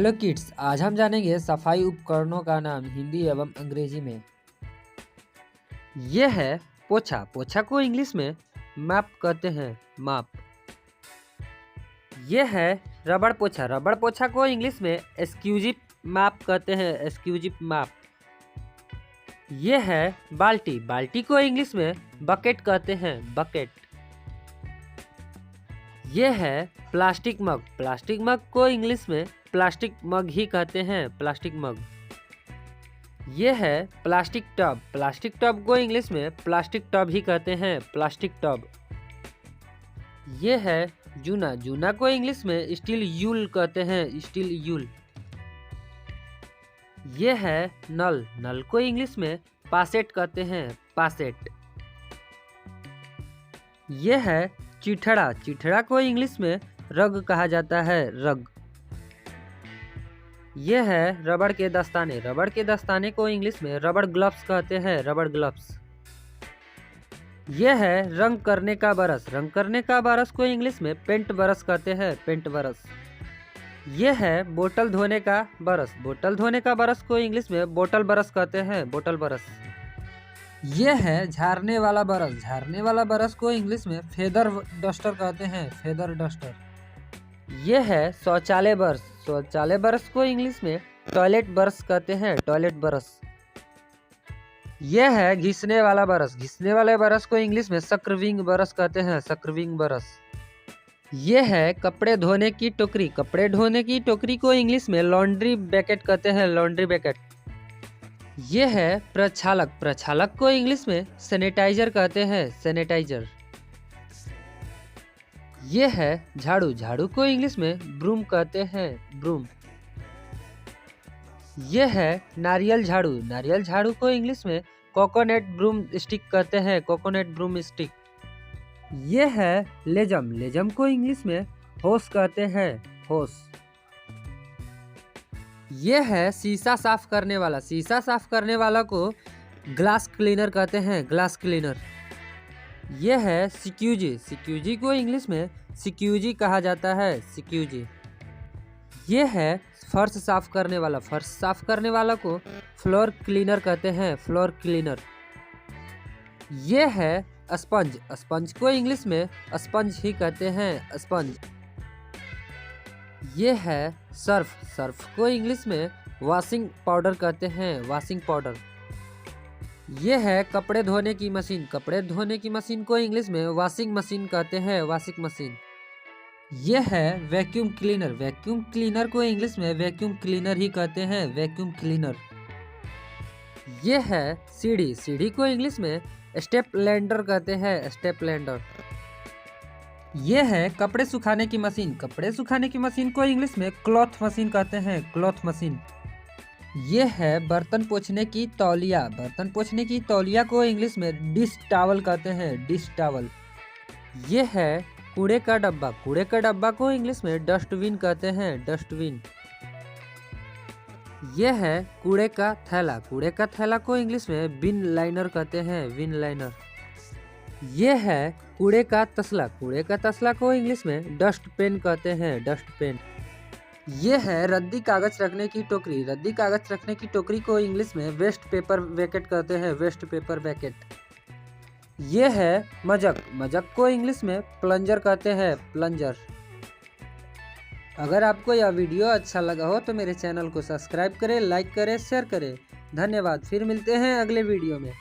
Hello kids, आज हम जानेंगे सफाई उपकरणों का नाम हिंदी एवं अंग्रेजी में। यह है पोछा। पोछा को इंग्लिश में मैप कहते हैं, माप। यह है रबड़ पोछा। रबड़ पोछा को इंग्लिश में एक्सक्यूजिव मैप कहते हैं, एक्सक्यूजिव मैप। यह है बाल्टी। बाल्टी को इंग्लिश में बकेट कहते हैं, बकेट। यह है प्लास्टिक मग। प्लास्टिक मग को इंग्लिश में प्लास्टिक मग ही कहते हैं, प्लास्टिक मग। यह है प्लास्टिक टब। प्लास्टिक टब को इंग्लिश में प्लास्टिक टब ही कहते हैं, प्लास्टिक टब। यह है जूना। जूना को इंग्लिश में स्टील यूल कहते हैं, स्टील यूल। यह है नल। नल को इंग्लिश में पासेट कहते हैं, पासेट। यह है चिठड़ा। चिठड़ा को इंग्लिश में रग कहा जाता है, रग। यह है रबड़ के दस्ताने। रबड़ के दस्ताने को इंग्लिश में रबड़ ग्लव्स कहते हैं, रबड़ ग्लव्स। यह है रंग करने का ब्रश। रंग करने का ब्रश को इंग्लिश में पेंट ब्रश कहते हैं, पेंट ब्रश। यह है बोतल धोने का ब्रश। बोतल धोने का ब्रश को इंग्लिश में बोतल ब्रश कहते हैं, बोतल ब्रश। यह है झाड़ने वाला ब्रश। झाड़ने वाला ब्रश को इंग्लिश में फेदर डस्टर कहते हैं, फेदर डस्टर। यह है शौचालय ब्रश। शौचालय ब्रश को इंग्लिश में टॉयलेट ब्रश कहते हैं, टॉयलेट ब्रश। यह है घिसने वाला ब्रश। घिसने वाले ब्रश को इंग्लिश में सक्रिंग ब्रश कहते हैं, सक्रिंग ब्रश। यह है कपड़े धोने की टोकरी। कपड़े धोने की टोकरी को इंग्लिश में लॉन्ड्री बकेट कहते हैं, लॉन्ड्री बकेट। यह है प्रक्षालक। प्रक्षालक को इंग्लिश में सैनिटाइजर कहते हैं, सैनिटाइजर। यह है झाड़ू। झाड़ू को इंग्लिश में ब्रूम कहते हैं, ब्रूम। यह है नारियल झाड़ू। नारियल झाड़ू को इंग्लिश में कोकोनट ब्रूम स्टिक कहते हैं, कोकोनट ब्रूम स्टिक। यह है लेजम। लेजम को इंग्लिश में होस कहते हैं, होस। यह है शीशा साफ करने वाला। शीशा साफ करने वाला को ग्लास क्लीनर कहते हैं, ग्लास क्लीनर। यह है सिक्यूजी। सिक्यूजी को इंग्लिश में सिक्यूजी कहा जाता है, सिक्यूजी। यह है फर्श साफ करने वाला। फर्श साफ करने वाला को फ्लोर क्लीनर कहते हैं, फ्लोर क्लीनर। यह है स्पंज। स्पंज को इंग्लिश में स्पंज ही कहते हैं, स्पंज। यह है सर्फ। सर्फ को इंग्लिश में वॉशिंग पाउडर कहते हैं, वॉशिंग पाउडर। यह है कपड़े धोने की मशीन। कपड़े धोने की मशीन को इंग्लिश में वॉशिंग मशीन कहते हैं, वॉशिंग मशीन। यह है वैक्यूम क्लीनर। वैक्यूम क्लीनर को इंग्लिश में वैक्यूम क्लीनर ही कहते हैं, वैक्यूम क्लीनर। यह है सीढ़ी। सीढ़ी को इंग्लिश में स्टेप लैंडर कहते हैं, स्टेप लैंडर। यह है कपड़े सुखाने की मशीन। कपड़े सुखाने की मशीन को इंग्लिश में क्लॉथ मशीन कहते हैं, क्लॉथ मशीन। यह है बर्तन पोंछने की तौलिया। बर्तन पोंछने की तौलिया को इंग्लिश में डिश टॉवल कहते हैं, डिश टॉवल। यह है कूड़े का डब्बा। कूड़े का डब्बा को इंग्लिश में डस्टबिन कहते हैं, डस्टबिन। यह है कूड़े का थैला। कूड़े का थैला को इंग्लिश में बिन लाइनर कहते हैं, बिन लाइनर। यह है कूड़े का तसला। कूड़े का तसला को इंग्लिश में डस्ट पेन कहते हैं, डस्ट पेन। यह है रद्दी कागज रखने की टोकरी। रद्दी कागज रखने की टोकरी को इंग्लिश में वेस्ट पेपर बैकेट कहते हैं, वेस्ट पेपर बैकेट। यह है मजक। मजक को इंग्लिश में प्लंजर कहते हैं, प्लंजर। अगर आपको यह वीडियो अच्छा लगा हो तो मेरे चैनल को सब्सक्राइब करें, लाइक करें, शेयर करें। धन्यवाद। फिर मिलते हैं अगले वीडियो में।